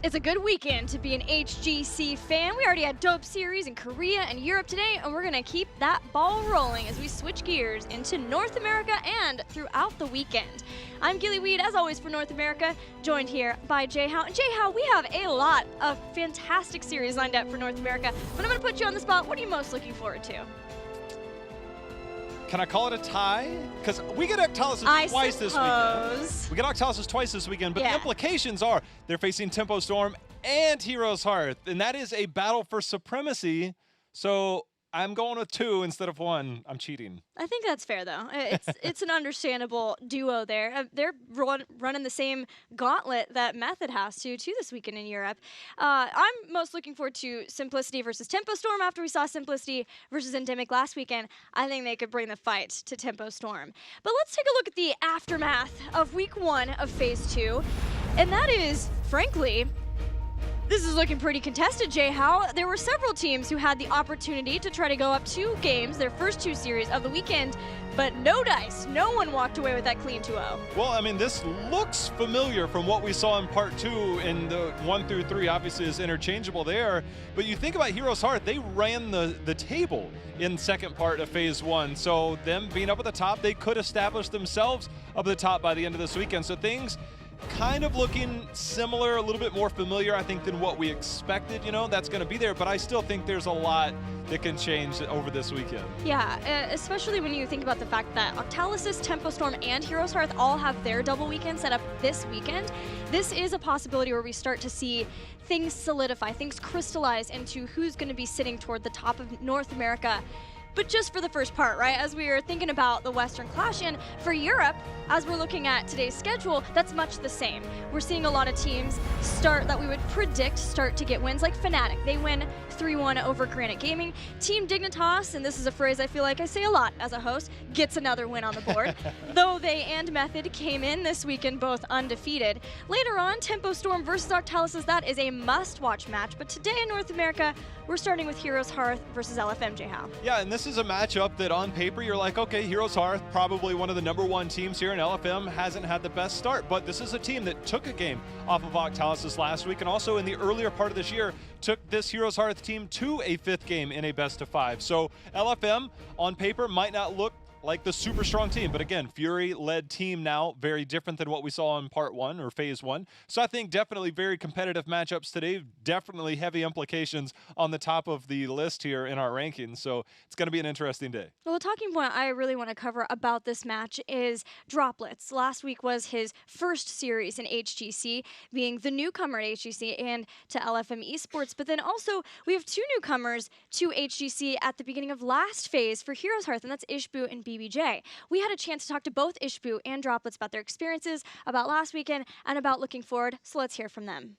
It's a good weekend to be an HGC fan. We already had dope series in Korea and Europe today, and we're going to keep that ball rolling as we switch gears into North America and throughout the weekend. I'm Gillyweed, as always, for North America, joined here by Jay-How. And Jay-How, we have a lot of fantastic series lined up for North America, but I'm going to put you on the spot. What are you most looking forward to? Can I call it a tie? Because we get Octalysis twice this weekend. We get Octalysis twice this weekend, but the implications are they're facing Tempo Storm and HeroesHearth, and that is a battle for supremacy. So I'm going with 2 instead of 1. I'm cheating. I think that's fair, though. It's an understandable duo there. They're running the same gauntlet that Method has to this weekend in Europe. I'm most looking forward to Simplicity versus Tempo Storm. After we saw Simplicity versus Endemic last weekend, I think they could bring the fight to Tempo Storm. But let's take a look at the aftermath of Week 1 of Phase 2, and that is, frankly, this is looking pretty contested, Jay-How. There were several teams who had the opportunity to try to go up 2 games, their first 2 series of the weekend, but no dice. No one walked away with that clean 2-0. Well, I mean, this looks familiar from what we saw in Part 2, and the 1 through 3 obviously is interchangeable there. But you think about HeroesHearth, they ran the table in second part of Phase 1. So them being up at the top, they could establish themselves up at the top by the end of this weekend. So things kind of looking similar, a little bit more familiar, I think, than what we expected. You know, that's going to be there, but I still think there's a lot that can change over this weekend. Yeah, especially when you think about the fact that Octalysis, Tempo Storm, and HeroesHearth all have their double weekend set up this weekend. This is a possibility where we start to see things solidify, things crystallize into who's going to be sitting toward the top of North America. But just for the first part, right? As we are thinking about the Western Clash, and for Europe, as we're looking at today's schedule, that's much the same. We're seeing a lot of teams that we would predict start to get wins, like Fnatic. They win 3-1 over Granite Gaming. Team Dignitas, and this is a phrase I feel like I say a lot as a host, gets another win on the board. Though they and Method came in this weekend both undefeated. Later on, Tempo Storm versus Octalysis, that is a must-watch match. But today in North America, we're starting with HeroesHearth versus LFM, Jay-How. Yeah, and this is a matchup that on paper you're like, okay, HeroesHearth, probably one of the #1 teams here, and LFM hasn't had the best start, but this is a team that took a game off of Octalysis last week, and also in the earlier part of this year took this HeroesHearth team to a 5th game in a best-of-5. So LFM on paper might not look like the super strong team, but again, Fury-led team now, very different than what we saw in Part 1 or Phase 1. So I think definitely very competitive matchups today, definitely heavy implications on the top of the list here in our rankings. So it's going to be an interesting day. Well, the talking point I really want to cover about this match is Droplets. Last week was his first series in HGC, being the newcomer at HGC and to LFM Esports. But then also, we have 2 newcomers to HGC at the beginning of last phase for HeroesHearth, and that's Ishbu and BBJ. We had a chance to talk to both Ishbu and Droplets about their experiences, about last weekend, and about looking forward, so let's hear from them.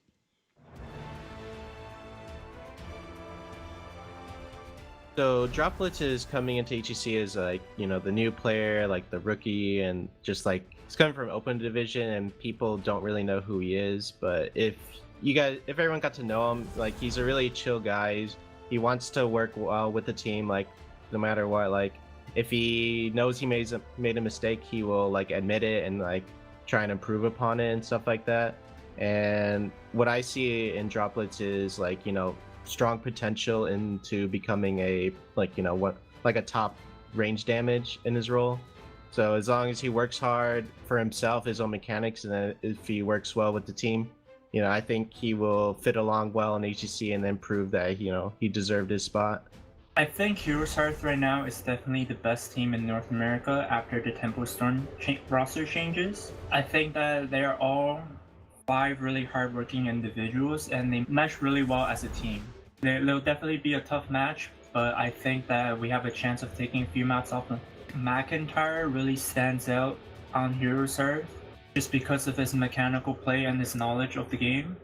So Droplets is coming into HGC as like, you know, the new player, like the rookie, and just like he's coming from open division and people don't really know who he is. But if everyone got to know him, like he's a really chill guy. He wants to work well with the team, like no matter what. Like if he knows he made a mistake, he will like admit it and like try and improve upon it and stuff like that. And what I see in Droplets is like, you know, strong potential into becoming a a top range damage in his role. So as long as he works hard for himself, his own mechanics, and then if he works well with the team, you know, I think he will fit along well in HGC and then prove that, you know, he deserved his spot. I think HeroesHearth right now is definitely the best team in North America after the Tempo Storm roster changes. I think that they are all 5 really hardworking individuals and they mesh really well as a team. It'll definitely be a tough match, but I think that we have a chance of taking a few maps off. McIntyre really stands out on HeroesHearth just because of his mechanical play and his knowledge of the game.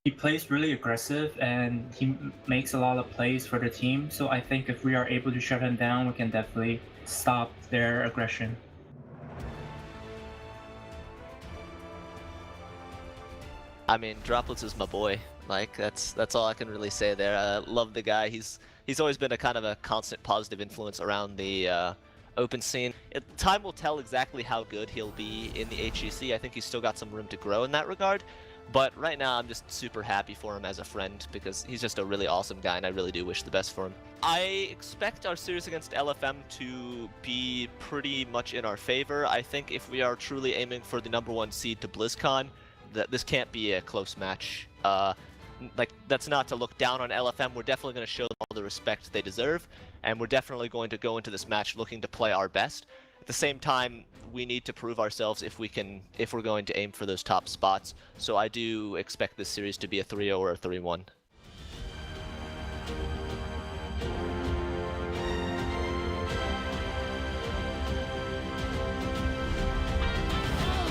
He plays really aggressive and he makes a lot of plays for the team, so I think if we are able to shut him down, we can definitely stop their aggression. I mean, Droplets is my boy. Like that's all I can really say there. I love the guy. He's always been a kind of a constant positive influence around the open scene. Time will tell exactly how good he'll be in the HGC. I think he's still got some room to grow in that regard. But right now, I'm just super happy for him as a friend because he's just a really awesome guy, and I really do wish the best for him. I expect our series against LFM to be pretty much in our favor. I think if we are truly aiming for the #1 seed to BlizzCon, that this can't be a close match. Like, that's not to look down on LFM. We're definitely going to show them all the respect they deserve, and we're definitely going to go into this match looking to play our best. At the same time, we need to prove ourselves if we're going to aim for those top spots. So I do expect this series to be a 3-0 or a 3-1.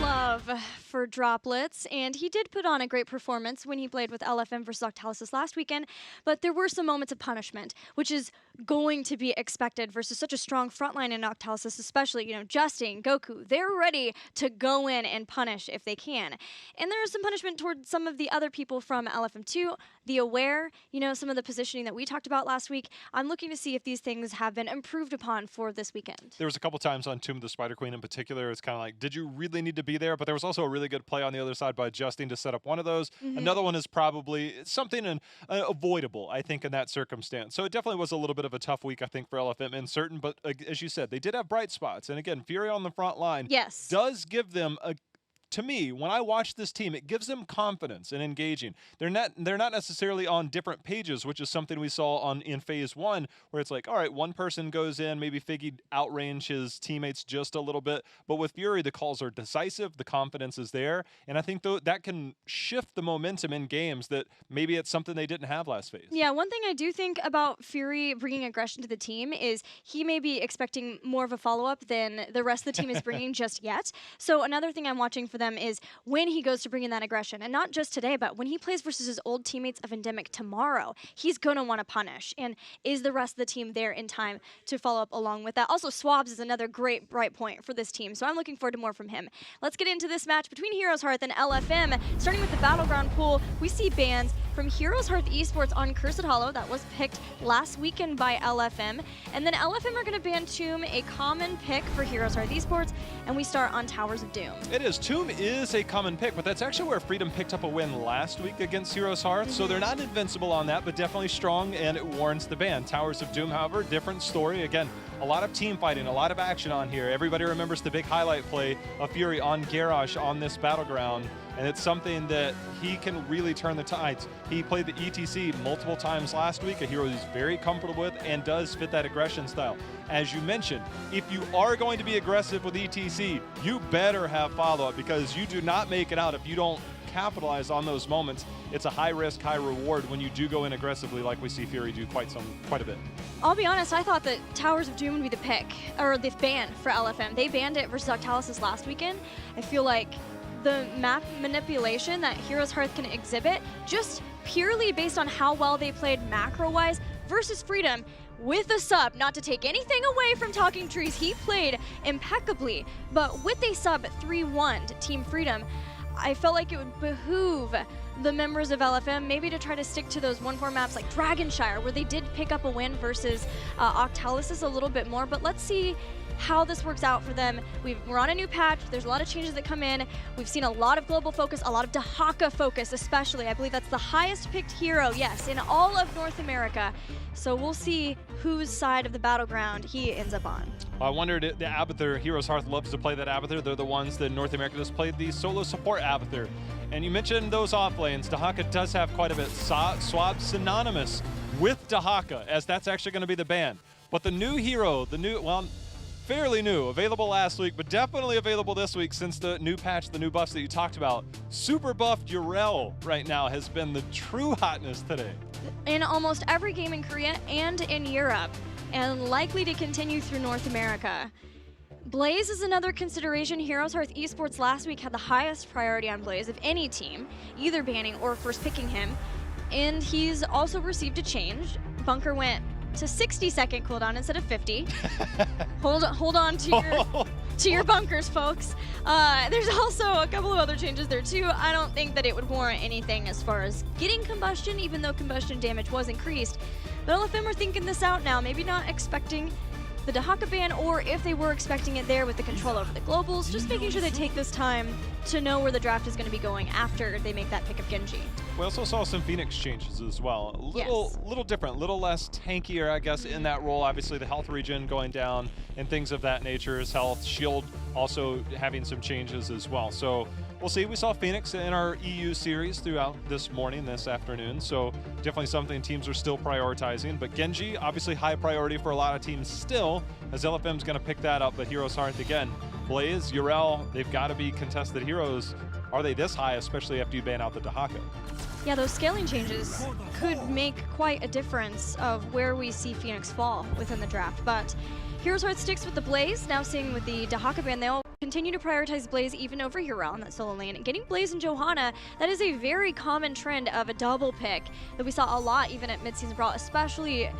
Love for Droplets, and he did put on a great performance when he played with LFM versus Octalysis last weekend, but there were some moments of punishment, which is going to be expected versus such a strong frontline in Octalysis, especially, you know, Justin, Goku, they're ready to go in and punish if they can. And there is some punishment towards some of the other people from LFM2, the Aware, you know, some of the positioning that we talked about last week. I'm looking to see if these things have been improved upon for this weekend. There was a couple times on Tomb of the Spider Queen in particular, it's kind of like, did you really need to be there? But there was also a really good play on the other side by Justin to set up one of those. Another one is probably something avoidable, I think, in that circumstance. So it definitely was a little bit of a tough week, I think, for LFM in certain, but as you said, they did have bright spots. And again, Fury on the front line does give them a, to me, when I watch this team, it gives them confidence in engaging. They're not necessarily on different pages, which is something we saw in Phase 1, where it's like, all right, one person goes in, maybe Figgy outrange his teammates just a little bit, but with Fury, the calls are decisive, the confidence is there, and I think that can shift the momentum in games that maybe it's something they didn't have last phase. Yeah, one thing I do think about Fury bringing aggression to the team is he may be expecting more of a follow-up than the rest of the team is bringing just yet. So another thing I'm watching for them is when he goes to bring in that aggression, and not just today, but when he plays versus his old teammates of Endemic tomorrow, he's going to want to punish. And is the rest of the team there in time to follow up along with that? Also, Swabs is another great bright point for this team, so I'm looking forward to more from him. Let's get into this match between HeroesHearth and LFM. Starting with the Battleground pool, we see bans from HeroesHearth Esports on Cursed Hollow. That was picked last weekend by LFM. And then LFM are going to ban Tomb, a common pick for HeroesHearth Esports, and we start on Towers of Doom. It is. Tomb is a common pick, but that's actually where Freedom picked up a win last week against HeroesHearth, so they're not invincible on that, but definitely strong, and it warrants the ban. Towers of Doom, however, different story. Again, a lot of team fighting, a lot of action on here. Everybody remembers the big highlight play of Fury on Garrosh on this Battleground, and it's something that he can really turn the tides. He played the ETC multiple times last week, a hero he's very comfortable with and does fit that aggression style. As you mentioned, if you are going to be aggressive with ETC, you better have follow-up, because you do not make it out if you don't capitalize on those moments. It's a high risk, high reward when you do go in aggressively, like we see Fury do quite a bit. I'll be honest, I thought that Towers of Doom would be the pick, or the ban for LFM. They banned it versus Octalysis last weekend. I feel like the map manipulation that HeroesHearth can exhibit, just purely based on how well they played macro-wise versus Freedom, with a sub, not to take anything away from Talking Trees, he played impeccably, but with a sub 3-1 to Team Freedom, I felt like it would behoove the members of LFM maybe to try to stick to those 1-4 maps like Dragonshire, where they did pick up a win versus Octalysis a little bit more, but let's see how this works out for them. We're on a new patch. There's a lot of changes that come in. We've seen a lot of global focus, a lot of Dahaka focus especially. I believe that's the highest picked hero, yes, in all of North America. So we'll see whose side of the battleground he ends up on. I wondered, the Abathur, HeroesHearth loves to play that Abathur. They're the ones that North America just played the solo support Abathur. And you mentioned those off lanes. Dahaka does have quite a bit. Swab synonymous with Dahaka, as that's actually going to be the ban. But the new hero, fairly new, available last week, but definitely available this week since the new patch, the new buffs that you talked about. Super buffed Urel right now has been the true hotness today. In almost every game in Korea and in Europe, and likely to continue through North America. Blaze is another consideration. HeroesHearth Esports last week had the highest priority on Blaze of any team, either banning or first picking him. And he's also received a change. Bunker went to 60-second cooldown instead of 50. Hold on to your bunkers, folks. There's also a couple of other changes there too. I don't think that it would warrant anything as far as getting combustion, even though combustion damage was increased. But LFM are thinking this out now, maybe not expecting the Dahaka ban, or if they were expecting it there with the control over the globals, just making sure they take this time to know where the draft is going to be going after they make that pick of Genji. We also saw some Phoenix changes as well. A little different, a little less tankier, I guess, in that role. Obviously, the health regen going down and things of that nature. His health, shield also having some changes as well. So we'll see. We saw Phoenix in our EU series throughout this morning, this afternoon. So definitely something teams are still prioritizing. But Genji, obviously high priority for a lot of teams still, as LFM's going to pick that up. But HeroesHearth again, Blaze, Urel, they've got to be contested heroes. Are they this high, especially after you ban out the Dahaka? Yeah, those scaling changes could make quite a difference of where we see Phoenix fall within the draft. But HeroesHearth sticks with the Blaze, now seeing with the Dahaka ban, they'll continue to prioritize Blaze even over Urel in that solo lane. And getting Blaze and Johanna, that is a very common trend of a double pick that we saw a lot even at Midseason Brawl, especially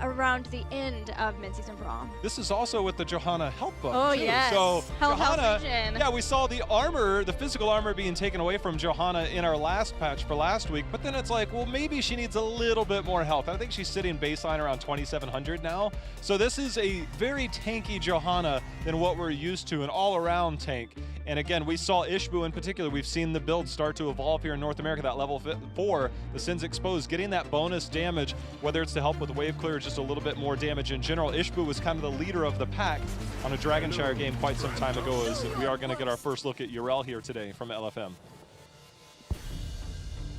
around the end of Midseason Brawl. This is also with the Johanna health buff. Oh, too. yes. So Johanna, Health we saw the armor, the physical armor being taken away from Johanna in our last patch for last week, but then it's like, well, maybe she needs a little bit more health. I think she's sitting baseline around 2,700 now. So this is a very tanky Johanna than what we're used to, an all-around tank. And again, we saw Ishbu in particular. We've seen the build start to evolve here in North America, that level 4, the Sins Exposed, getting that bonus damage, whether it's to help with wave clear or just a little bit more damage in general. Ishbu was kind of the leader of the pack on a Dragonshire game quite some time ago, as we are going to get our first look at Urel here today from LFM.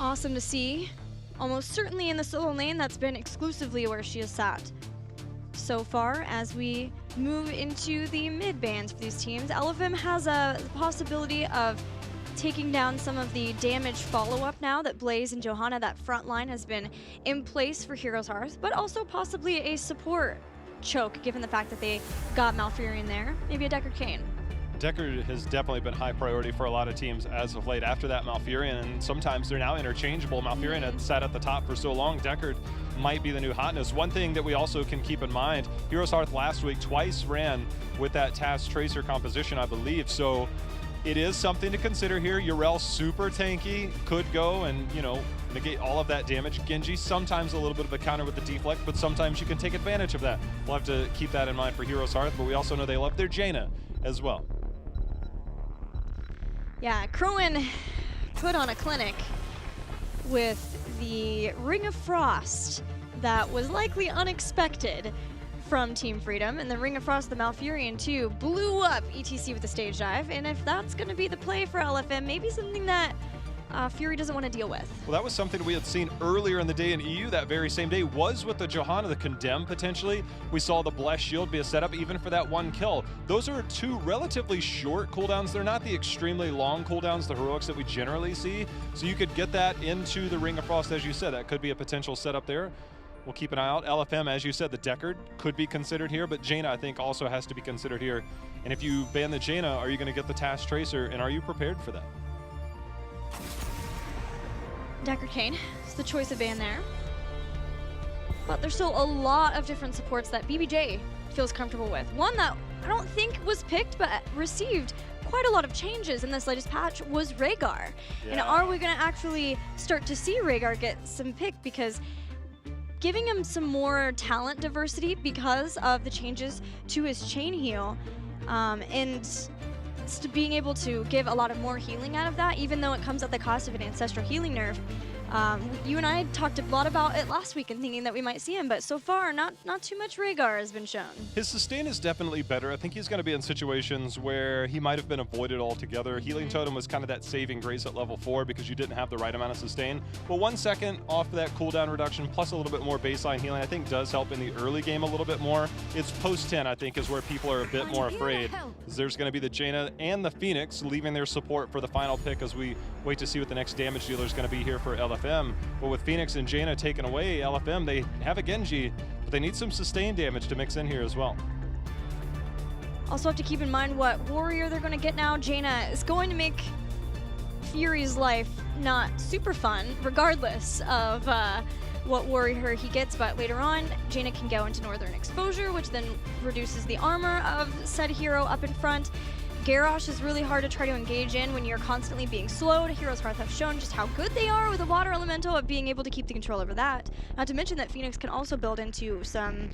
Awesome to see. Almost certainly in the solo lane, that's been exclusively where she has sat so far. As we move into the mid bans for these teams, LFM has a possibility of taking down some of the damage follow-up now that Blaze and Johanna, that front line, has been in place for HeroesHearth, but also possibly a support choke given the fact that they got Malfurion there. Maybe a Deckard Cain. Deckard has definitely been high priority for a lot of teams as of late after that Malfurion, and sometimes they're now interchangeable. Malfurion had sat at the top for so long, Deckard might be the new hotness. One thing that we also can keep in mind, HeroesHearth last week twice ran with that Task Tracer composition, I believe, so it is something to consider here. Urel super tanky, could go and, you know, negate all of that damage. Genji sometimes a little bit of a counter with the deflect, but sometimes you can take advantage of that. We'll have to keep that in mind for HeroesHearth, but we also know they love their Jaina as well. Yeah, Crowan put on a clinic with the Ring of Frost that was likely unexpected from Team Freedom, and the Ring of Frost, the Malfurion too, blew up ETC with the stage dive, and if that's going to be the play for LFM, maybe something that Fury doesn't want to deal with. Well, that was something we had seen earlier in the day in EU that very same day, was with the Johanna, the Condemn potentially. We saw the Blessed Shield be a setup even for that one kill. Those are two relatively short cooldowns. They're not the extremely long cooldowns, the heroics that we generally see. So you could get that into the Ring of Frost, as you said. That could be a potential setup there. We'll keep an eye out. LFM, as you said, the Deckard could be considered here, but Jaina, I think, also has to be considered here. And if you ban the Jaina, are you going to get the Task Tracer, and are you prepared for that? Deckard Cain is the choice of ban there. But there's still a lot of different supports that BBJ feels comfortable with. One that I don't think was picked, but received quite a lot of changes in this latest patch was Rhaegar. Yeah. And are we going to actually start to see Rhaegar get some pick? Because giving him some more talent diversity because of the changes to his chain heal, and being able to give a lot of more healing out of that, even though it comes at the cost of an ancestral healing nerf. You and I talked a lot about it last week and thinking that we might see him, but so far not too much Rhaegar has been shown. His sustain is definitely better. I think he's going to be in situations where he might have been avoided altogether. Healing Totem was kind of that saving grace at level 4 because you didn't have the right amount of sustain. But 1 second off of that cooldown reduction plus a little bit more baseline healing I think does help in the early game a little bit more. It's post 10 I think is where people are a bit more afraid. There's going to be the Jaina and the Phoenix leaving their support for the final pick as we wait to see what the next damage dealer is going to be here for LFM. But with Phoenix and Jaina taken away, LFM, they have a Genji, but they need some sustained damage to mix in here as well. Also have to keep in mind what warrior they're going to get now. Jaina is going to make Fury's life not super fun, regardless of what warrior he gets, but later on, Jaina can go into Northern Exposure, which then reduces the armor of said hero up in front. Garrosh is really hard to try to engage in when you're constantly being slowed. HeroesHearth have shown just how good they are with a water elemental at being able to keep the control over that. Not to mention that Phoenix can also build into some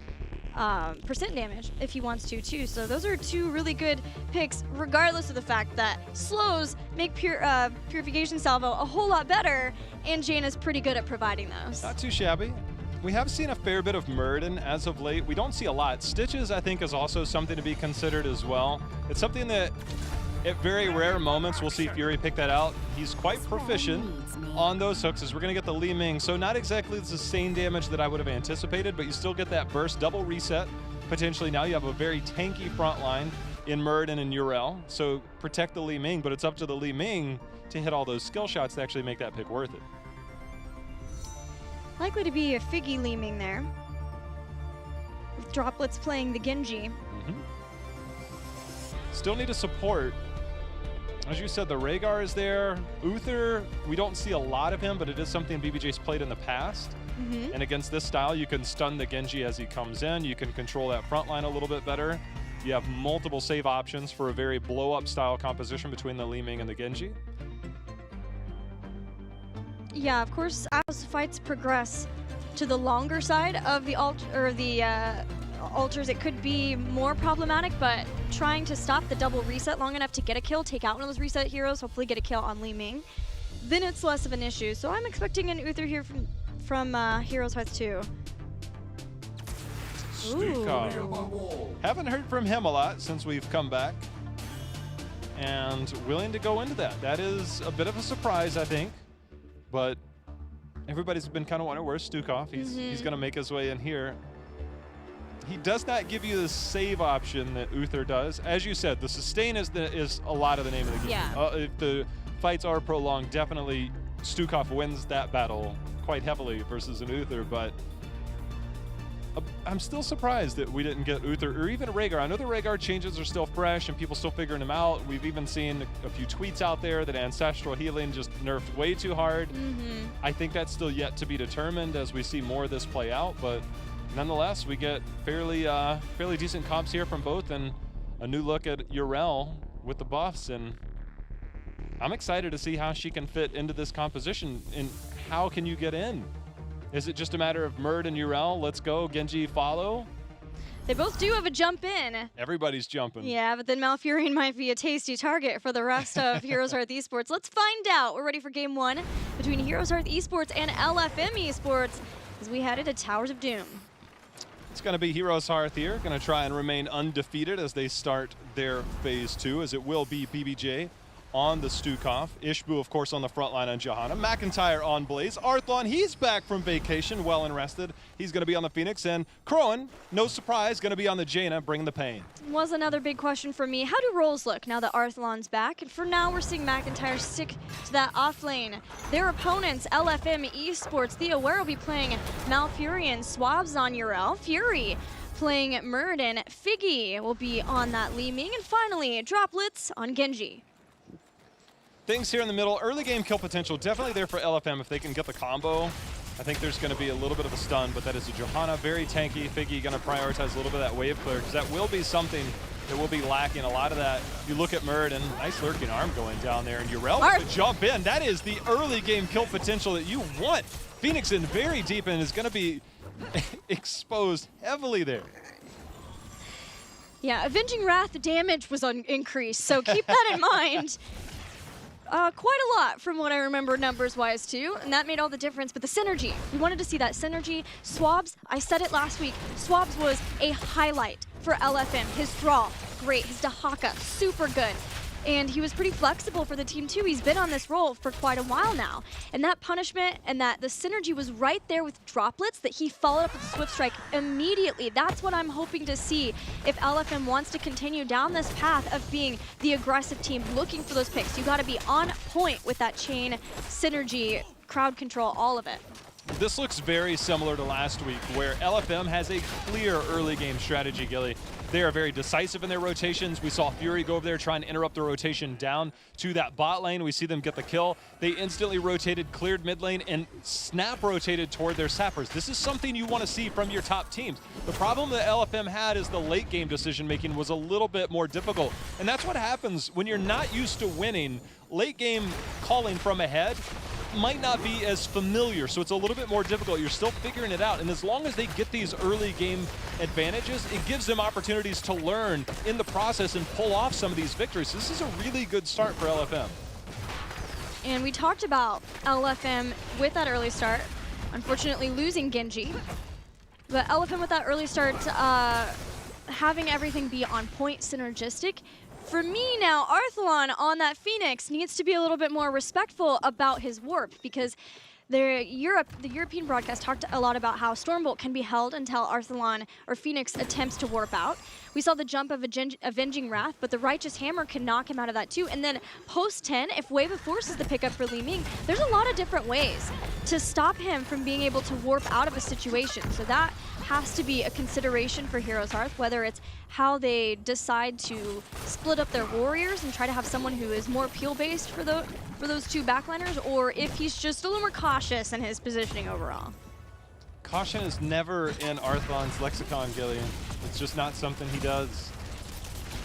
percent damage if he wants to too. So those are two really good picks, regardless of the fact that slows make Purification Salvo a whole lot better, and Jaina's pretty good at providing those. Not too shabby. We have seen a fair bit of Murden as of late. We don't see a lot. Stitches, I think, is also something to be considered as well. It's something that at very rare moments we'll see Fury pick that out. He's quite proficient on those hooks as we're going to get the Li Ming. So not exactly the sustained damage that I would have anticipated, but you still get that burst, double reset. Potentially now you have a very tanky front line in Murden and Urel. So protect the Li Ming, but it's up to the Li Ming to hit all those skill shots to actually make that pick worth it. Likely to be a Figgy Li Ming there, with Droplets playing the Genji. Still need a support. As you said, the Rhaegar is there. Uther, we don't see a lot of him, but it is something BBJ's played in the past. And against this style, you can stun the Genji as he comes in. You can control that front line a little bit better. You have multiple save options for a very blow-up style composition between the Li Ming and the Genji. Yeah, of course, as fights progress to the longer side of the altars, it could be more problematic, but trying to stop the double reset long enough to get a kill, take out one of those reset heroes, hopefully get a kill on Li Ming, then it's less of an issue. So I'm expecting an Uther here from HeroesHearth 2. Stukov. Haven't heard from him a lot since we've come back, and willing to go into that. That is a bit of a surprise, I think. But everybody's been kind of wondering where's Stukov. He's going to make his way in here. He does not give you the save option that Uther does. As you said, the sustain is a lot of the name of the game. Yeah. If the fights are prolonged, definitely Stukov wins that battle quite heavily versus an Uther. But I'm still surprised that we didn't get Uther or even Rhaegar. I know the Rhaegar changes are still fresh and people still figuring them out. We've even seen a few tweets out there that Ancestral Healing just nerfed way too hard. I think that's still yet to be determined as we see more of this play out, but nonetheless, we get fairly decent comps here from both, and a new look at Urel with the buffs, and I'm excited to see how she can fit into this composition, and how can you get in? Is it just a matter of Murd and Urel, let's go, Genji follow? They both do have a jump in. Everybody's jumping. Yeah, but then Malfurion might be a tasty target for the rest of HeroesHearth Esports. Let's find out. We're ready for game one between HeroesHearth Esports and LFM Esports as we head into Towers of Doom. It's going to be HeroesHearth here, going to try and remain undefeated as they start their phase two, as it will be BBJ on the Stukov. Ishbu, of course, on the front line on Johanna. McIntyre on Blaze. Arthlon, he's back from vacation, well and rested. He's going to be on the Phoenix. And Crowan, no surprise, going to be on the Jaina, bringing the pain. Was another big question for me. How do roles look now that Arthlon's back? And for now, we're seeing McIntyre stick to that off lane. Their opponents, LFM Esports, Theo Ware will be playing Malfurion, Swabs on Urel, Fury playing Murden, Figgy will be on that Li Ming, and finally, Droplets on Genji. Things here in the middle, early game kill potential, definitely there for LFM if they can get the combo. I think there's going to be a little bit of a stun, but that is a Johanna, very tanky. Figgy going to prioritize a little bit of that wave clear, because that will be something that will be lacking. A lot of that, you look at Murd, and nice lurking arm going down there, and Urel to jump in. That is the early game kill potential that you want. Phoenix in very deep and is going to be exposed heavily there. Yeah, Avenging Wrath damage was increased, so keep that in mind. Quite a lot from what I remember numbers-wise too, and that made all the difference. But the synergy, we wanted to see that synergy. Swabs, I said it last week, Swabs was a highlight for LFM. His draw, great. His Dahaka, super good. And he was pretty flexible for the team too. He's been on this role for quite a while now. And that punishment and that the synergy was right there with Droplets that he followed up with Swift Strike immediately. That's what I'm hoping to see if LFM wants to continue down this path of being the aggressive team, looking for those picks. You gotta be on point with that chain, synergy, crowd control, all of it. This looks very similar to last week, where LFM has a clear early game strategy, Gilly. They are very decisive in their rotations. We saw Fury go over there trying to interrupt the rotation down to that bot lane. We see them get the kill. They instantly rotated, cleared mid lane, and snap rotated toward their sappers. This is something you want to see from your top teams. The problem that LFM had is the late game decision making was a little bit more difficult. And that's what happens when you're not used to winning. Late game calling from ahead, might not be as familiar, so it's a little bit more difficult. You're still figuring it out, and as long as they get these early game advantages, it gives them opportunities to learn in the process and pull off some of these victories. This is a really good start for LFM. And we talked about LFM with that early start, unfortunately losing Genji. But LFM with that early start, having everything be on point, synergistic. For me now, Arthalon on that Phoenix needs to be a little bit more respectful about his warp, because the European broadcast talked a lot about how Stormbolt can be held until Arthalon or Phoenix attempts to warp out. We saw the jump of Avenging Wrath, but the Righteous Hammer can knock him out of that too. And then post 10, if Wave of Force is the pickup for Li Ming, there's a lot of different ways to stop him from being able to warp out of a situation. So that has to be a consideration for HeroesHearth, whether it's how they decide to split up their warriors and try to have someone who is more peel-based for those two backliners, or if he's just a little more cautious in his positioning overall. Caution is never in Arthalon's lexicon, Gillian. It's just not something he does.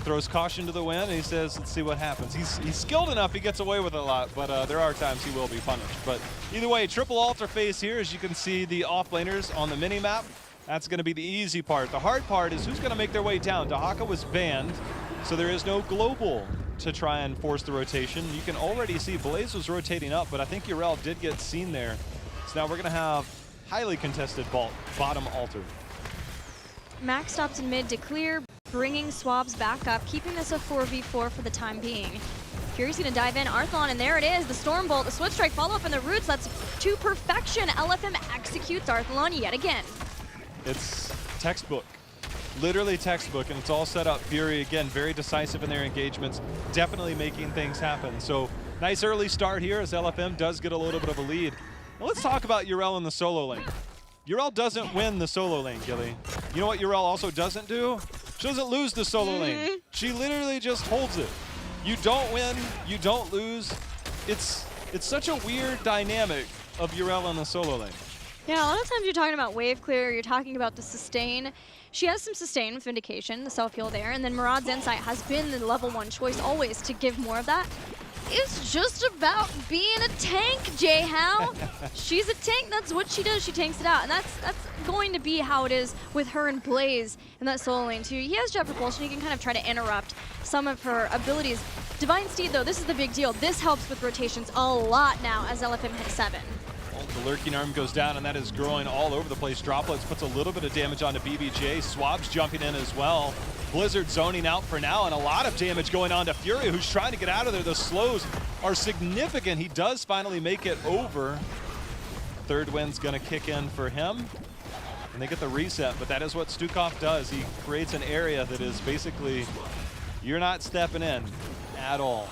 Throws caution to the wind and he says, let's see what happens. He's skilled enough, he gets away with it a lot, but there are times he will be punished. But either way, triple altar phase here, as you can see the offlaners on the mini-map. That's going to be the easy part. The hard part is who's going to make their way down. Dahaka was banned, so there is no global to try and force the rotation. You can already see Blaze was rotating up, but I think Urel did get seen there. So now we're going to have highly contested bottom altar. Max stops in mid to clear, bringing Swabs back up, keeping this a 4v4 for the time being. Fury's gonna dive in, Arthalon, and there it is, the Stormbolt, the Switch Strike follow-up in the roots, that's to perfection. LFM executes Arthalon yet again. It's textbook, literally textbook, and it's all set up. Fury, again, very decisive in their engagements, definitely making things happen. So nice early start here as LFM does get a little bit of a lead. Now let's talk about Urel in the solo lane. Urel doesn't win the solo lane, Gilly. You know what Urel also doesn't do? She doesn't lose the solo lane. She literally just holds it. You don't win, you don't lose. It's such a weird dynamic of Urel in the solo lane. Yeah, a lot of times you're talking about wave clear, you're talking about the sustain. She has some sustain with Vindication, the self-heal there, and then Murad's Insight has been the level 1 choice always to give more of that. It's just about being a tank, J-How. She's a tank, that's what she does, she tanks it out. And that's going to be how it is with her and Blaze in that solo lane too. He has jet propulsion, he can kind of try to interrupt some of her abilities. Divine Steed though, this is the big deal. This helps with rotations a lot now as LFM hits 7. The lurking arm goes down, and that is growing all over the place. Droplets puts a little bit of damage onto BBJ. Swab's jumping in as well. Blizzard zoning out for now, and a lot of damage going on to Fury, who's trying to get out of there. The slows are significant. He does finally make it over. Third wind's going to kick in for him, and they get the reset, but that is what Stukov does. He creates an area that is basically, you're not stepping in at all.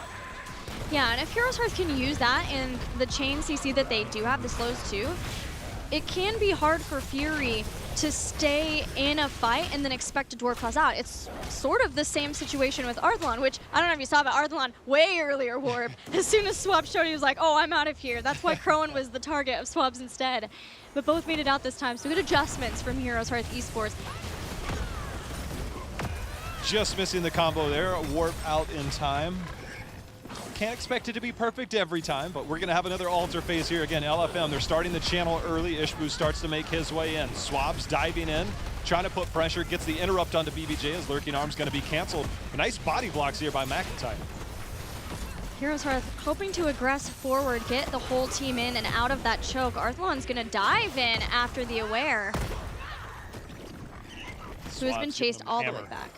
Yeah, and if HeroesHearth can use that in the chain CC that they do have, the slows too, it can be hard for Fury to stay in a fight and then expect a dwarf toss out. It's sort of the same situation with Arthalon, which I don't know if you saw, but Arthalon way earlier warp. As soon as Swab showed, he was like, oh, I'm out of here. That's why Crowan was the target of Swabs instead. But both made it out this time, so good adjustments from HeroesHearth Esports. Just missing the combo there, warp out in time. Can't expect it to be perfect every time, but we're going to have another altar phase here. Again, LFM, they're starting the channel early. Ishbu starts to make his way in. Swab's diving in, trying to put pressure, gets the interrupt onto BBJ as Lurking Arm's going to be canceled. Nice body blocks here by McIntyre. HeroesHearth hoping to aggress forward, get the whole team in and out of that choke. Arthalon's going to dive in after the aware, who has been chased all the way back.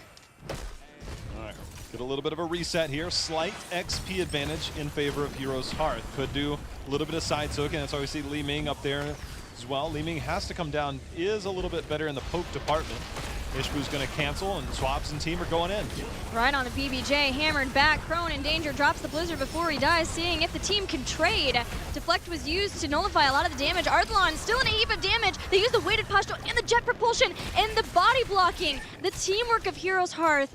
Get a little bit of a reset here. Slight XP advantage in favor of HeroesHearth. Could do a little bit of side soak, and that's why we see Li Ming up there as well. Li Ming has to come down, is a little bit better in the poke department. Ishbu's going to cancel, and Swabs and team are going in. Right on the BBJ, hammered back. Crone in danger, drops the Blizzard before he dies, seeing if the team can trade. Deflect was used to nullify a lot of the damage. Arthalon still in a heap of damage. They use the weighted pashto and the jet propulsion and the body blocking. The teamwork of HeroesHearth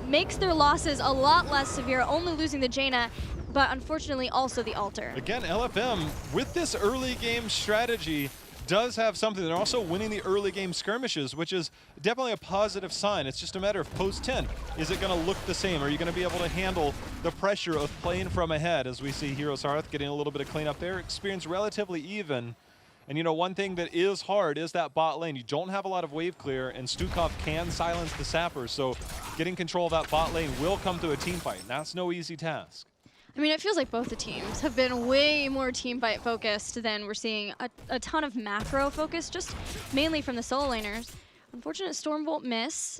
makes their losses a lot less severe, only losing the Jaina, but unfortunately also the altar. Again, LFM, with this early game strategy, does have something. They're also winning the early game skirmishes, which is definitely a positive sign. It's just a matter of post 10. Is it going to look the same? Are you going to be able to handle the pressure of playing from ahead? As we see HeroesHearth getting a little bit of cleanup there. Experience relatively even. And you know, one thing that is hard is that bot lane. You don't have a lot of wave clear, and Stukov can silence the sappers. So getting control of that bot lane will come to a team fight. And that's no easy task. I mean, it feels like both the teams have been way more team fight focused than we're seeing a ton of macro focus, just mainly from the solo laners. Unfortunate Stormbolt miss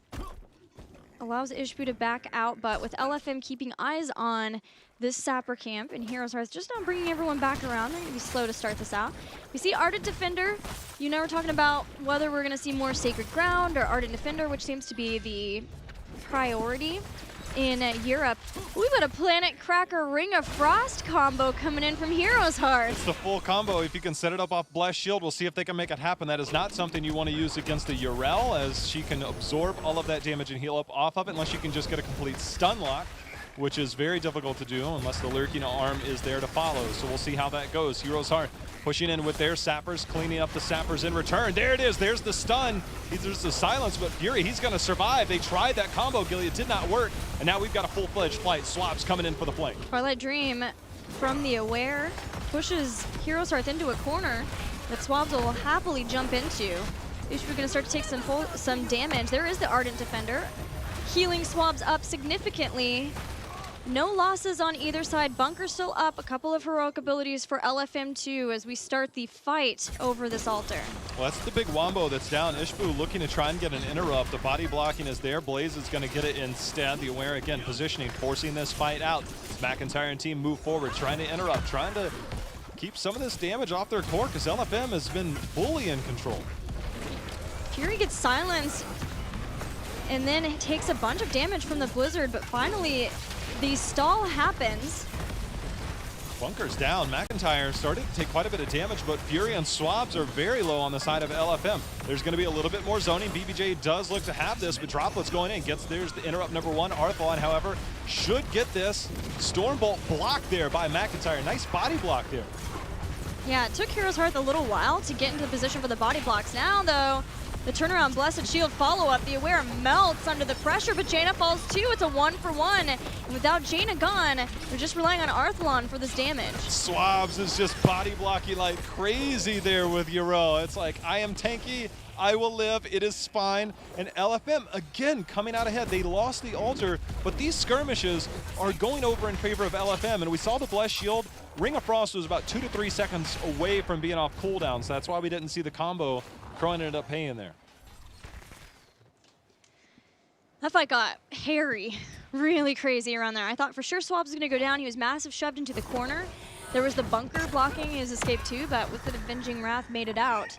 allows Ishbu to back out, but with LFM keeping eyes on this Sapper camp and HeroesHearth just now bringing everyone back around. They're going to be slow to start this out. We see Ardent Defender. You know, we're talking about whether we're going to see more Sacred Ground or Ardent Defender, which seems to be the priority in Europe. We've got a Planet Cracker Ring of Frost combo coming in from HeroesHearth. It's the full combo. If you can set it up off Blast Shield, we'll see if they can make it happen. That is not something you want to use against the Urel, as she can absorb all of that damage and heal up off of it, unless you can just get a complete stun lock, which is very difficult to do unless the lurking arm is there to follow. So we'll see how that goes. HeroesHearth pushing in with their sappers, cleaning up the sappers in return. There it is. There's the stun. There's the silence, but Fury, he's going to survive. They tried that combo, Gilly. It did not work. And now we've got a full-fledged fight. Swab's coming in for the flank. Twilight Dream from the Aware pushes HeroesHearth into a corner that Swabs will happily jump into. Ishbu going to start to take some damage. There is the Ardent Defender, healing Swabs up significantly. No losses on either side. Bunker still up. A couple of heroic abilities for LFM2 as we start the fight over this altar. Well, that's the big wombo that's down. Ishbu looking to try and get an interrupt. The body blocking is there. Blaze is going to get it instead. The Aware again positioning, forcing this fight out. McIntyre and team move forward, trying to interrupt, trying to keep some of this damage off their core because LFM has been fully in control. Fury gets silenced and then it takes a bunch of damage from the Blizzard, but finally the stall happens. Bunker's down. McIntyre started to take quite a bit of damage, but Fury and Swabs are very low on the side of LFM. There's going to be a little bit more zoning. BBJ does look to have this, but Droplets going in. There's the interrupt number one. Arthalon, however, should get this. Stormbolt blocked there by McIntyre. Nice body block there. Yeah, it took HeroesHearth a little while to get into the position for the body blocks. Now, though, the turnaround Blessed Shield follow-up. The Aware melts under the pressure, but Jaina falls too. It's a 1-for-1. And without Jaina gone, they're just relying on Arthalon for this damage. Swabs is just body blocking like crazy there with Uro. It's like, I am tanky, I will live, it is fine. And LFM, again, coming out ahead. They lost the altar, but these skirmishes are going over in favor of LFM. And we saw the Blessed Shield. Ring of Frost was about 2 to 3 seconds away from being off cooldown, so that's why we didn't see the combo. Crowan ended up paying there. That fight got hairy, really crazy around there. I thought for sure Swabs was going to go down. He was massive shoved into the corner. There was the Bunker blocking his escape too, but with the Avenging Wrath made it out.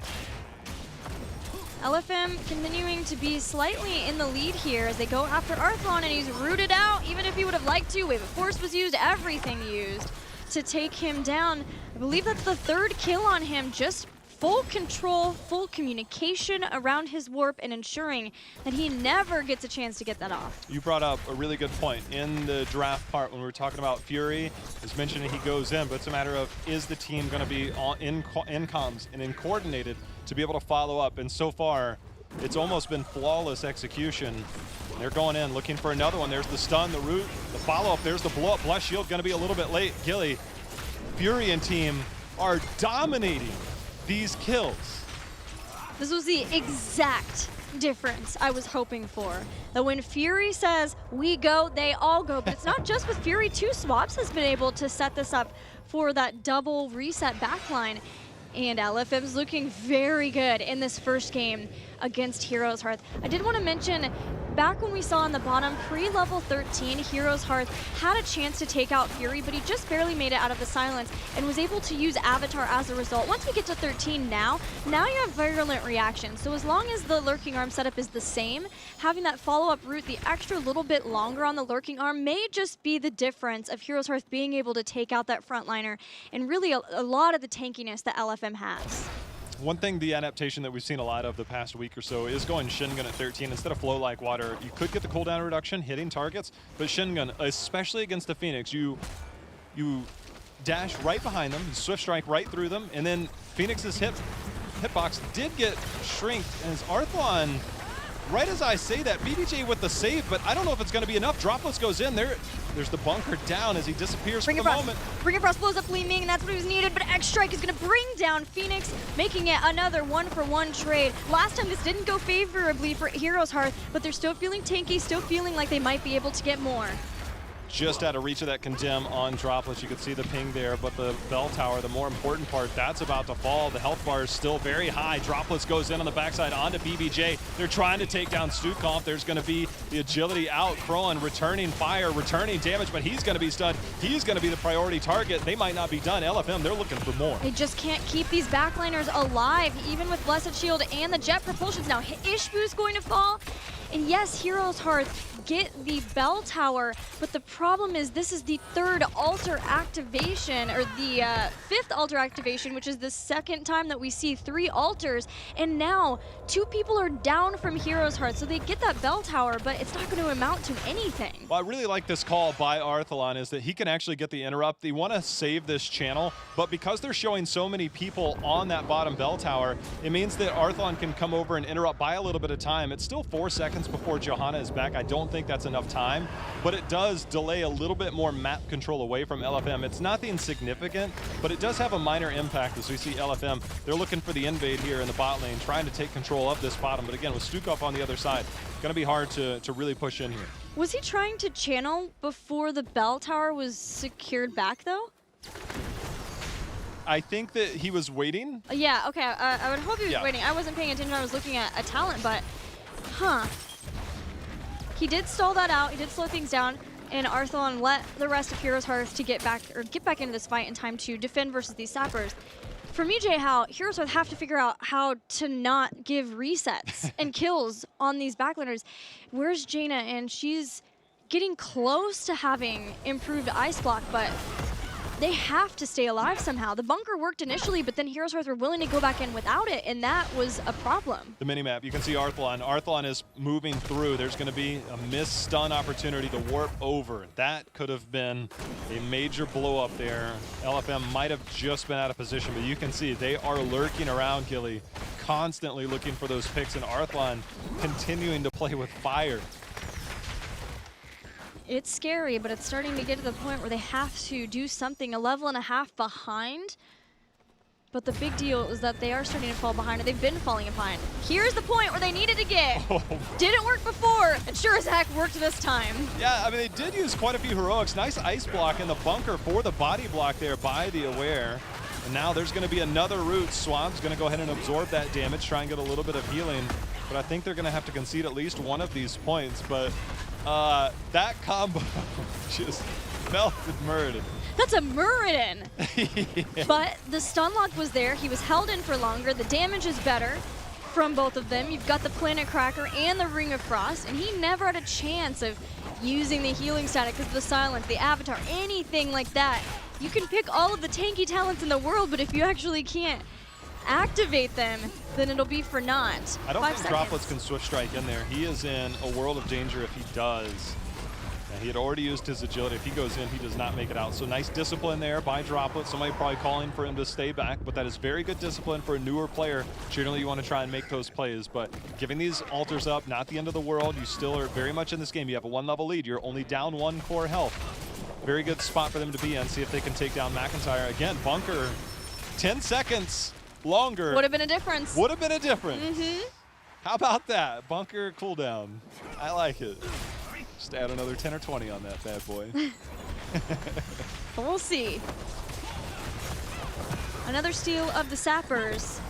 LFM continuing to be slightly in the lead here as they go after Arthalon, and he's rooted out. Even if he would have liked to, Wave of Force was used, everything used to take him down. I believe that's the 3rd kill on him. Just full control, full communication around his warp and ensuring that he never gets a chance to get that off. You brought up a really good point in the draft part when we were talking about Fury. As mentioned, he goes in, but it's a matter of, is the team going to be in comms and in coordinated to be able to follow up? And so far, it's almost been flawless execution. They're going in, looking for another one. There's the stun, the root, the follow-up. There's the blow-up. Blessed Shield going to be a little bit late. Gilly, Fury and team are dominating these kills. This was the exact difference I was hoping for. That when Fury says, we go, they all go. But it's not just with Fury too. Swabs has been able to set this up for that double reset backline. And LFM's looking very good in this first game against HeroesHearth. I did want to mention, back when we saw on the bottom, pre-level 13, HeroesHearth had a chance to take out Fury, but he just barely made it out of the silence and was able to use Avatar as a result. Once we get to 13 now you have Virulent Reaction. So as long as the Lurking Arm setup is the same, having that follow-up route the extra little bit longer on the Lurking Arm may just be the difference of HeroesHearth being able to take out that frontliner and really a lot of the tankiness that LFM has. One thing, the adaptation that we've seen a lot of the past week or so is going Shingun at 13 instead of Flow Like Water. You could get the cooldown reduction hitting targets, but Shingun, especially against the Phoenix, you dash right behind them, you Swift Strike right through them, and then Phoenix is hit hitbox did get shrinked as Arthlon, right as I say that, BBJ with the save, but I don't know if it's going to be enough. Droplets goes in there. There's the bunker down as he disappears for the moment. Bring It Frost blows up Li Ming, and that's what was needed, but X Strike is going to bring down Phoenix, making it another 1-for-1 trade. Last time this didn't go favorably for Heroes Hearth, but they're still feeling tanky, still feeling like they might be able to get more. Just out of reach of that condemn on Droplets. You could see the ping there, but the bell tower, the more important part, that's about to fall. The health bar is still very high. Droplets goes in on the backside onto BBJ. They're trying to take down Stukov. There's going to be the agility out. Kroan returning fire, returning damage, but he's going to be stunned. He's going to be the priority target. They might not be done. LFM, they're looking for more. They just can't keep these backliners alive, even with Blessed Shield and the jet propulsions. Now Ishbu's going to fall. And yes, Heroes Hearth get the bell tower, but the problem is this is the third altar activation, or the fifth altar activation, which is the second time that we see 3 altars, and now 2 people are down from Heroes Hearth, so they get that bell tower, but it's not going to amount to anything. Well, I really like this call by Arthlon is that he can actually get the interrupt. They want to save this channel, but because they're showing so many people on that bottom bell tower, it means that Arthlon can come over and interrupt by a little bit of time. It's still 4 seconds before Johanna is back. I don't think that's enough time, but it does delay a little bit more map control away from LFM. It's nothing significant, but it does have a minor impact as we see LFM. They're looking for the invade here in the bot lane, trying to take control of this bottom, but again, with Stukov on the other side, going to be hard to really push in here. Was he trying to channel before the bell tower was secured back, though? I think that he was waiting. Yeah, okay, I would hope he was waiting. I wasn't paying attention, I was looking at a talent, but he did stall that out, he did slow things down, and Arthlon let the rest of Heroes Hearth to get back into this fight in time to defend versus these sappers. For me, Jay-How, Heroes Hearth have to figure out how to not give resets and kills on these backliners. Where's Jaina? And she's getting close to having improved ice block, but they have to stay alive somehow. The bunker worked initially, but then Heroes Hearth were willing to go back in without it, and that was a problem. The minimap, you can see Arthlon. Arthlon is moving through. There's going to be a missed stun opportunity to warp over. That could have been a major blow up there. LFM might have just been out of position, but you can see they are lurking around, Gilly, constantly looking for those picks, and Arthlon continuing to play with fire. It's scary, but it's starting to get to the point where they have to do something. A level and a half behind. But the big deal is that they are starting to fall behind, and they've been falling behind. Here's the point where they needed to get. Didn't work before, and sure as heck worked this time. Yeah, I mean, they did use quite a few heroics. Nice ice block in the bunker for the body block there by the Aware. And now there's going to be another route. Swamp's going to go ahead and absorb that damage, try and get a little bit of healing. But I think they're going to have to concede at least one of these points. But that combo just melted Muradin. That's a Muradin. Yeah. But the stun lock was there. He was held in for longer. The damage is better from both of them. You've got the Planet Cracker and the Ring of Frost, and he never had a chance of using the healing static because of the silence, the avatar, anything like that. You can pick all of the tanky talents in the world, but if you actually can't activate them, then it'll be for naught. I don't think Droplets can Swift Strike in there. He is in a world of danger if he does. And he had already used his agility. If he goes in, he does not make it out. So nice discipline there by Droplets. Somebody probably calling for him to stay back, but that is very good discipline for a newer player. Generally, you want to try and make those plays, but giving these altars up, not the end of the world. You still are very much in this game. You have a 1-level lead. You're only down 1 core health. Very good spot for them to be in. See if they can take down McIntyre. Again, bunker, 10 seconds longer. Would have been a difference. Would have been a difference. How about that? Bunker cooldown. I like it. Just add another 10 or 20 on that bad boy. We'll see. Another steal of the Sappers.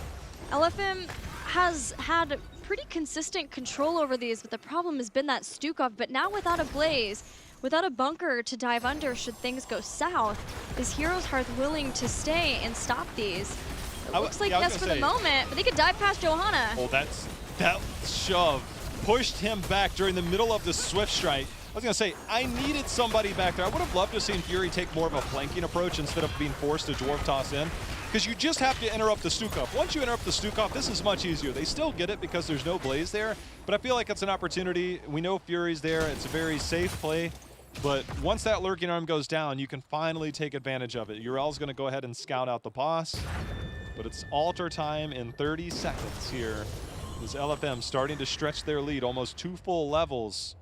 LFM has had pretty consistent control over these, but the problem has been that Stukov. But now without a Blaze, without a bunker to dive under should things go south, is Heroes Hearth willing to stay and stop these? It looks like yes for the moment, but they could dive past Johanna. Oh, that shove pushed him back during the middle of the Swift Strike. I was going to say, I needed somebody back there. I would have loved to have seen Fury take more of a flanking approach instead of being forced to dwarf toss in, because you just have to interrupt the Stukov. Once you interrupt the Stukov, this is much easier. They still get it because there's no Blaze there, but I feel like it's an opportunity. We know Fury's there. It's a very safe play, but once that lurking arm goes down, you can finally take advantage of it. Urel's going to go ahead and scout out the boss. but it's altar time in 30 seconds here. Is LFM starting to stretch their lead almost 2 full levels.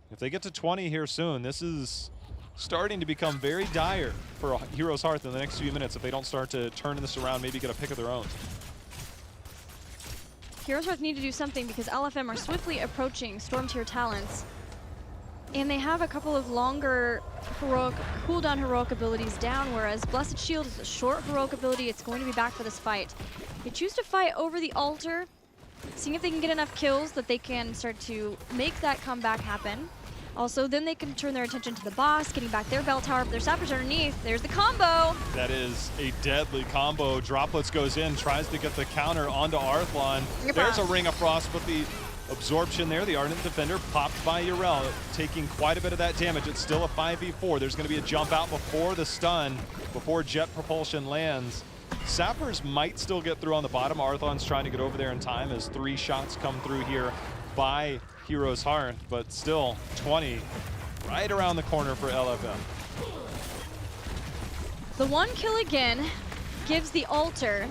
If they get to 20 here soon, this is starting to become very dire for Heroes Hearth in the next few minutes if they don't start to turn this around, maybe get a pick of their own. Heroes Hearth need to do something because LFM are swiftly approaching Storm Tier talents. And they have a couple of longer heroic cooldown heroic abilities down, whereas Blessed Shield is a short heroic ability. It's going to be back for this fight. They choose to fight over the altar, seeing if they can get enough kills that they can start to make that comeback happen. Also, then they can turn their attention to the boss, getting back their bell tower, but their sappers underneath. There's the combo. That is a deadly combo. Droplets goes in, tries to get the counter onto Arthlon. There's a Ring of Frost, but the absorption there, the Ardent Defender popped by Urel, taking quite a bit of that damage. It's still a 5v4. There's going to be a jump out before the stun, before jet propulsion lands. Sappers might still get through on the bottom. Arthlon's trying to get over there in time as 3 shots come through here by Heroes Hearth, but still 20 right around the corner for LFM. The 1 kill again gives the altar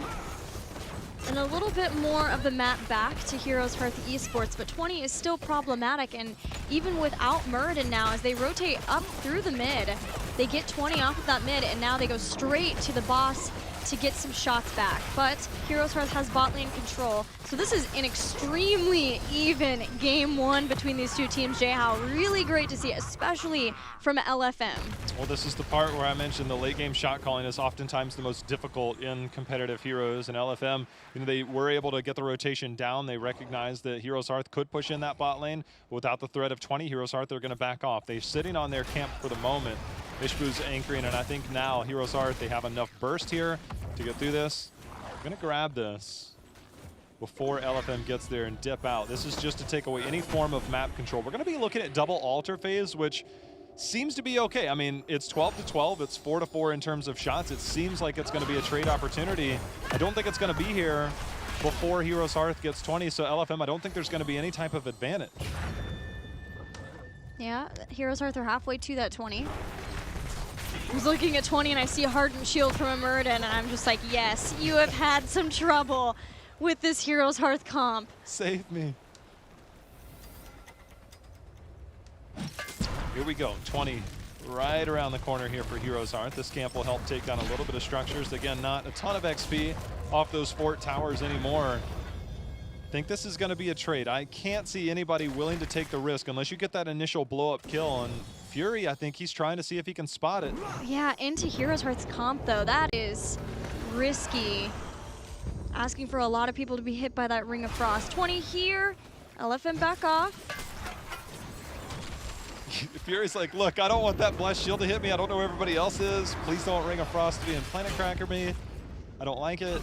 and a little bit more of the map back to HeroesHearth Esports, but 20 is still problematic, and even without Muradin now, as they rotate up through the mid, they get 20 off of that mid, and now they go straight to the boss to get some shots back. But HeroesHearth has bot lane control, so this is an extremely even game 1 between these two teams. Jayhow, really great to see, especially from LFM. Well, this is the part where I mentioned the late game shot calling is oftentimes the most difficult in competitive Heroes, and LFM, you know, they were able to get the rotation down. They recognized that Heroes Hearth could push in that bot lane, but without the threat of 20, Heroes Hearth, they're going to back off. They're sitting on their camp for the moment. Ishbu's anchoring, and I think now Heroes Hearth, they have enough burst here to get through this. I'm going to grab this before LFM gets there and dip out. This is just to take away any form of map control. We're going to be looking at double altar phase, which seems to be okay. I mean, it's 12-12, it's 4-4 in terms of shots. It seems like it's going to be a trade opportunity. I don't think it's going to be here before Heroes Hearth gets 20, so LFM, I don't think there's going to be any type of advantage. Yeah, Heroes Hearth are halfway to that 20. I was looking at 20 and I see a Hardened Shield from a Muradin, and I'm just like, yes, you have had some trouble with this Heroes Hearth comp. Save me. Here we go, 20 right around the corner here for Heroes Hearth. This camp will help take down a little bit of structures. Again, not a ton of XP off those fort towers anymore. I think this is going to be a trade. I can't see anybody willing to take the risk unless you get that initial blow-up kill. And Fury, I think he's trying to see if he can spot it. Yeah, into Heroes Hearth's comp, though. That is risky. Asking for a lot of people to be hit by that Ring of Frost. 20 here. LFM back off. Fury's like, look, I don't want that Blessed Shield to hit me. I don't know where everybody else is. Please don't Ring of Frost to be in Planet Cracker me. I don't like it.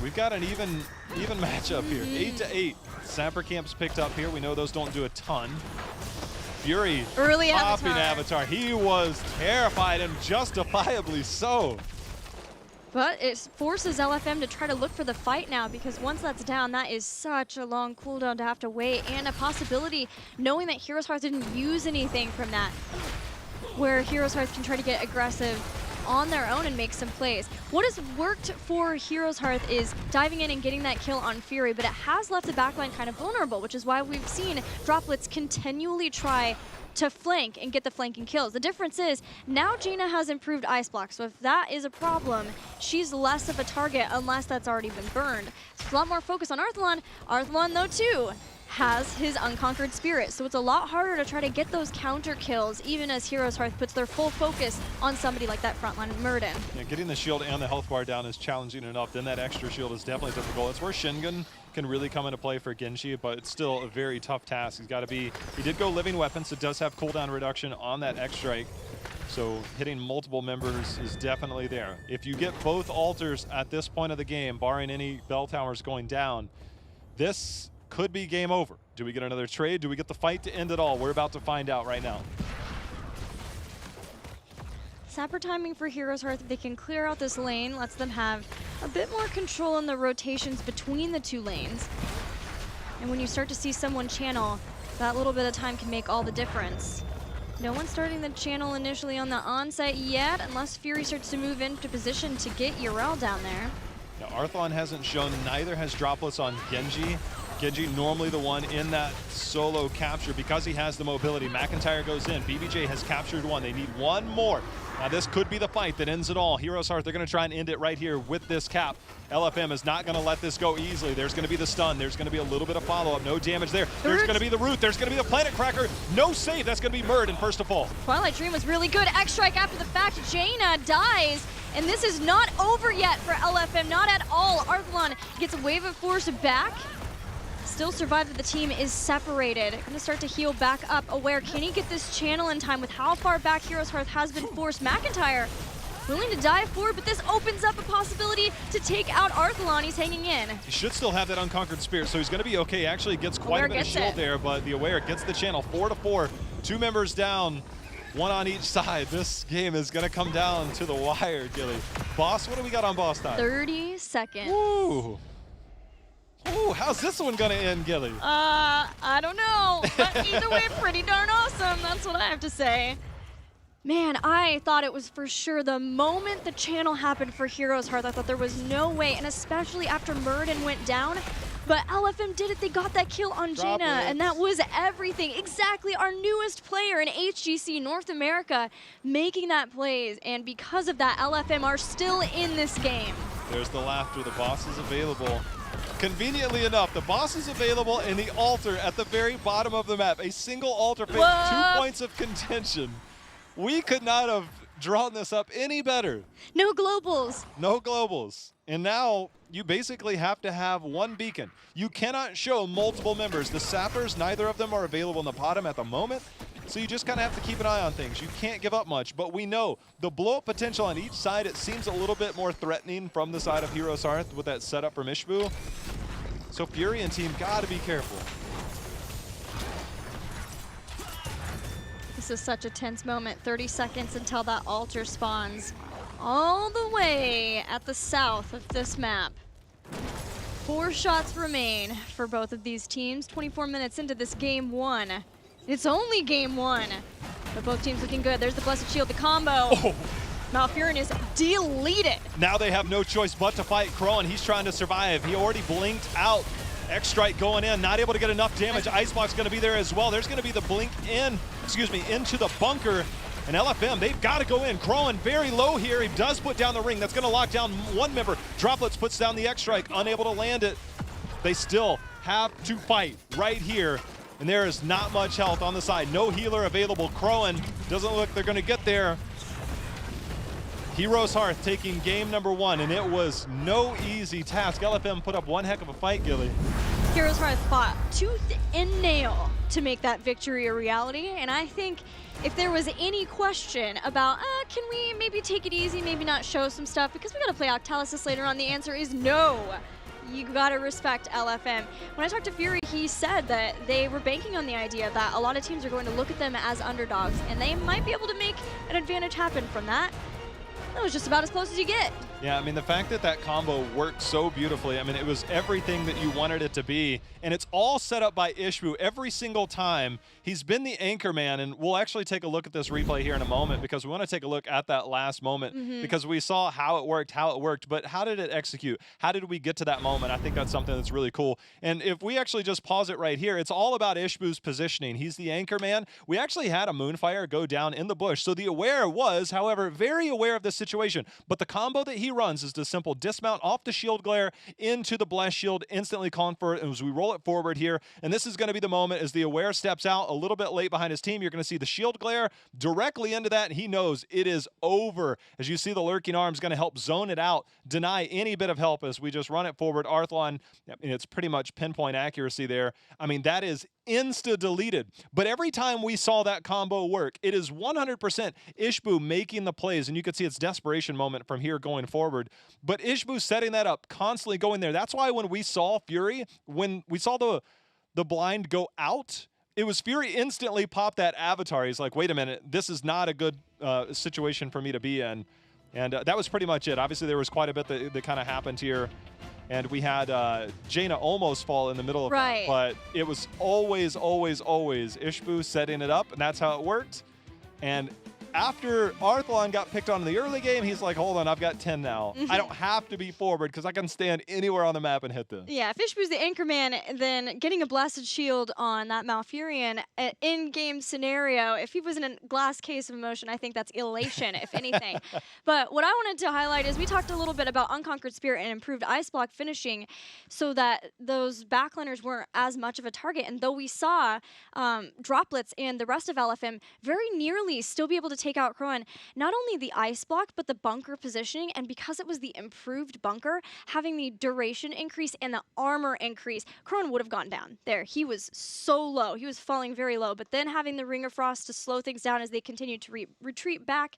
We've got an even matchup here. 8-8. Sapper camps picked up here. We know those don't do a ton. Fury early popping Avatar. He was terrified, and justifiably so. But it forces LFM to try to look for the fight now, because once that's down, that is such a long cooldown to have to wait, and a possibility knowing that Heroes Hearth didn't use anything from that, where Heroes Hearth can try to get aggressive on their own and make some plays. What has worked for Heroes Hearth is diving in and getting that kill on Fury, but it has left the backline kind of vulnerable, which is why we've seen Droplets continually try to flank and get the flanking kills. The difference is now Jaina has improved Ice Block, so if that is a problem, she's less of a target unless that's already been burned. It's a lot more focus on Arthlon. Arthlon, though, too, has his Unconquered Spirit, so it's a lot harder to try to get those counter kills, even as Heroes Hearth puts their full focus on somebody like that frontline Muradin. Yeah, getting the shield and the health bar down is challenging enough. Then that extra shield is definitely difficult. It's where Shingun can really come into play for Genji, but it's still a very tough task. He's got to be, he did go Living Weapons, so it does have cooldown reduction on that X-Strike. So hitting multiple members is definitely there. If you get both altars at this point of the game, barring any bell towers going down, this could be game over. Do we get another trade? Do we get the fight to end it all? We're about to find out right now. Sapper timing for Heroes Hearth, if they can clear out this lane, lets them have a bit more control in the rotations between the two lanes. And when you start to see someone channel, that little bit of time can make all the difference. No one's starting the channel initially on the onsite yet, unless Fury starts to move into position to get Urel down there. Now, Arthlon hasn't shown, neither has Droplets on Genji. Genji normally the one in that solo capture because he has the mobility. McIntyre goes in. BBJ has captured one. They need one more. Now this could be the fight that ends it all. HeroesHearth, they're going to try and end it right here with this cap. LFM is not going to let this go easily. There's going to be the stun. There's going to be a little bit of follow-up. No damage there. There's going to be the root. There's going to be the planet cracker. No save. That's going to be Murd first to fall. Twilight Dream was really good. X-Strike after the fact. Jaina dies. And this is not over yet for LFM. Not at all. Arthlon gets a wave of force back. Still survived, but the team is separated. Gonna start to heal back up. Aware, can he get this channel in time with how far back HeroesHearth has been forced? McIntyre willing to dive forward, but this opens up a possibility to take out Arthlon. He's hanging in. He should still have that Unconquered Spirit, so he's gonna be okay. Actually gets quite a bit of shield there, but the Aware gets the channel. 4-4, 2 members down, 1 on each side. This game is gonna come down to the wire, Gilly. Boss, what do we got on boss time? 30 seconds. Ooh. Ooh, how's this one gonna end, Gilly? I don't know, but either way, pretty darn awesome. That's what I have to say. Man, I thought it was for sure the moment the channel happened for HeroesHearth, I thought there was no way, and especially after Murden went down. But LFM did it. They got that kill on Jaina, and that was everything. Exactly, our newest player in HGC North America making that plays, and because of that, LFM are still in this game. There's the laughter. The boss is available. Conveniently enough, the boss is available in the altar at the very bottom of the map. A single altar fate, 2 points of contention. We could not have drawn this up any better. No globals. No globals. And now you basically have to have one beacon. You cannot show multiple members. The Sappers, neither of them are available in the bottom at the moment. So you just kind of have to keep an eye on things. You can't give up much, but we know the blow-up potential on each side, it seems a little bit more threatening from the side of HeroesHearth with that setup for Mishbu. So Fury and team gotta be careful. This is such a tense moment. 30 seconds until that altar spawns all the way at the south of this map. 4 shots remain for both of these teams. 24 minutes into this game 1. It's only game 1, but both teams looking good. There's the Blessed Shield, the combo. Oh. Malfurion is deleted. Now they have no choice but to fight Krohn. He's trying to survive. He already blinked out. X-Strike going in, not able to get enough damage. Icebox going to be there as well. There's going to be the blink in, into the bunker. And LFM, they've got to go in. Krohn very low here. He does put down the ring. That's going to lock down one member. Droplets puts down the X-Strike, unable to land it. They still have to fight right here. And there is not much health on the side. No healer available. Krohn doesn't look they're going to get there. HeroesHearth taking game number 1, and it was no easy task. LFM put up one heck of a fight, Gilly. HeroesHearth fought tooth and nail to make that victory a reality, and I think if there was any question about, can we maybe take it easy, maybe not show some stuff, because we gotta play Octalysis later on, the answer is no. You gotta respect LFM. When I talked to Fury, he said that they were banking on the idea that a lot of teams are going to look at them as underdogs, and they might be able to make an advantage happen from that. That was just about as close as you get. Yeah, I mean, the fact that that combo worked so beautifully, I mean, it was everything that you wanted it to be, and it's all set up by Ishbu every single time. He's been the anchor man, and we'll actually take a look at this replay here in a moment because we want to take a look at that last moment because we saw how it worked, but how did it execute? How did we get to that moment? I think that's something that's really cool. And if we actually just pause it right here, it's all about Ishbu's positioning. He's the anchor man. We actually had a Moonfire go down in the bush, so the Aware was, however, very aware of this situation, but the combo that he runs is the simple dismount off the shield glare into the blessed shield, instantly calling for it as we roll it forward here. And this is going to be the moment as the Aware steps out a little bit late behind his team. You're going to see the shield glare directly into that, and he knows it is over. As you see, the lurking arm is going to help zone it out, deny any bit of help as we just run it forward. Arthlon, I mean, it's pretty much pinpoint accuracy there. I mean, that is insta-deleted. But every time we saw that combo work, it is 100% Ishbu making the plays, and you can see its desperation moment from here going forward. But Ishbu setting that up, constantly going there. That's why when we saw Fury, when we saw the blind go out, it was Fury instantly popped that avatar. He's like, wait a minute, this is not a good situation for me to be in. And that was pretty much it. Obviously, there was quite a bit that kind of happened here. And we had Jaina almost fall in the middle of that. But it was always Ishbu setting it up, and that's how it worked. And after Arthlon got picked on in the early game, he's like, hold on, I've got 10 now. I don't have to be forward because I can stand anywhere on the map and hit them. Yeah, Fishboo's the anchor man, then getting a blasted shield on that Malfurion in-game scenario, if he was in a glass case of emotion, I think that's elation, if anything. But what I wanted to highlight is we talked a little bit about Unconquered Spirit and improved Ice Block finishing so that those backliners weren't as much of a target. And though we saw Droplets and the rest of LFM very nearly still be able to take out Crowan, not only the Ice Block, but the bunker positioning, and because it was the improved bunker, having the duration increase and the armor increase, Crowan would have gone down there. He was so low. He was falling very low, but then having the Ring of Frost to slow things down as they continued to retreat back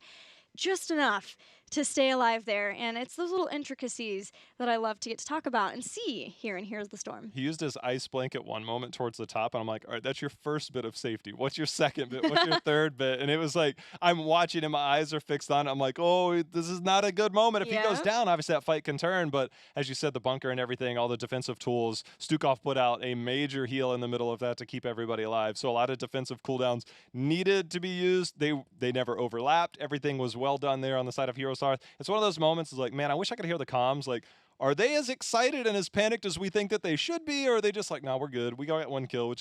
just enough to stay alive there. And it's those little intricacies that I love to get to talk about and see here in Here's the Storm. He used his ice blanket one moment towards the top, and I'm like, all right, that's your first bit of safety. What's your second bit? What's your third bit? And it was like, I'm watching and my eyes are fixed on it. I'm like, oh, this is not a good moment. If he goes down, obviously that fight can turn. But as you said, the bunker and everything, all the defensive tools, Stukov put out a major heal in the middle of that to keep everybody alive. So a lot of defensive cooldowns needed to be used. They never overlapped. Everything was well done there on the side of HeroesHearth. It's one of those moments is like, man, I wish I could hear the comms. Like, are they as excited and as panicked as we think that they should be? Or are they just like, no, we're good. We got one kill.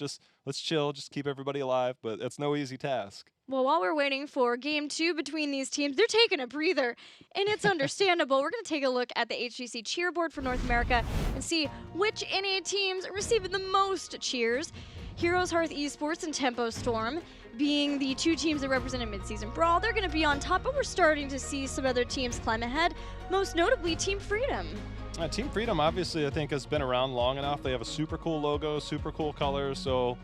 Let's chill. Just keep everybody alive. But it's no easy task. Well, while we're waiting for game 2 between these teams, they're taking a breather, and it's understandable. We're going to take a look at the HGC cheer board for North America and see which NA teams are receiving the most cheers. HeroesHearth Esports and Tempo Storm being the two teams that represented Midseason Brawl. They're going to be on top, but we're starting to see some other teams climb ahead, most notably Team Freedom. Team Freedom, obviously, I think has been around long enough. They have a super cool logo, super cool colors, so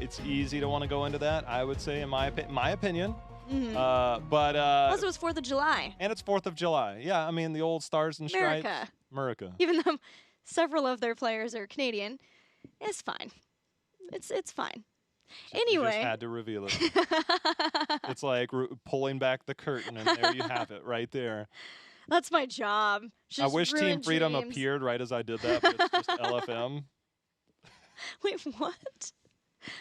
it's easy to want to go into that, I would say, in my opinion. But also, it's 4th of July. And it's 4th of July. Yeah, I mean, the old stars and stripes. America. Even though several of their players are Canadian, it's fine. It's fine. Anyway. You just had to reveal it. It's like pulling back the curtain, and there you have it right there. That's my job. I wish Team Freedom appeared right as I did that, but it's just LFM. Wait, what?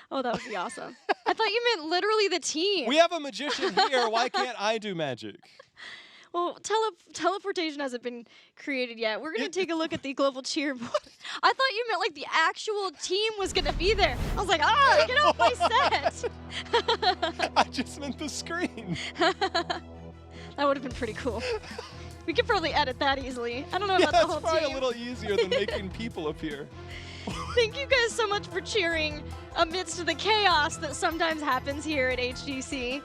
Oh, that would be awesome. I thought you meant literally the team. We have a magician here. Why can't I do magic? Well, teleportation hasn't been created yet. We're going to take a look at the global cheer board. I thought you meant like the actual team was going to be there. I was like, get off my set. I just meant the screen. That would have been pretty cool. We could probably edit that easily. I don't know about the whole team. That's probably a little easier than making people appear. Thank you guys so much for cheering amidst the chaos that sometimes happens here at HGC.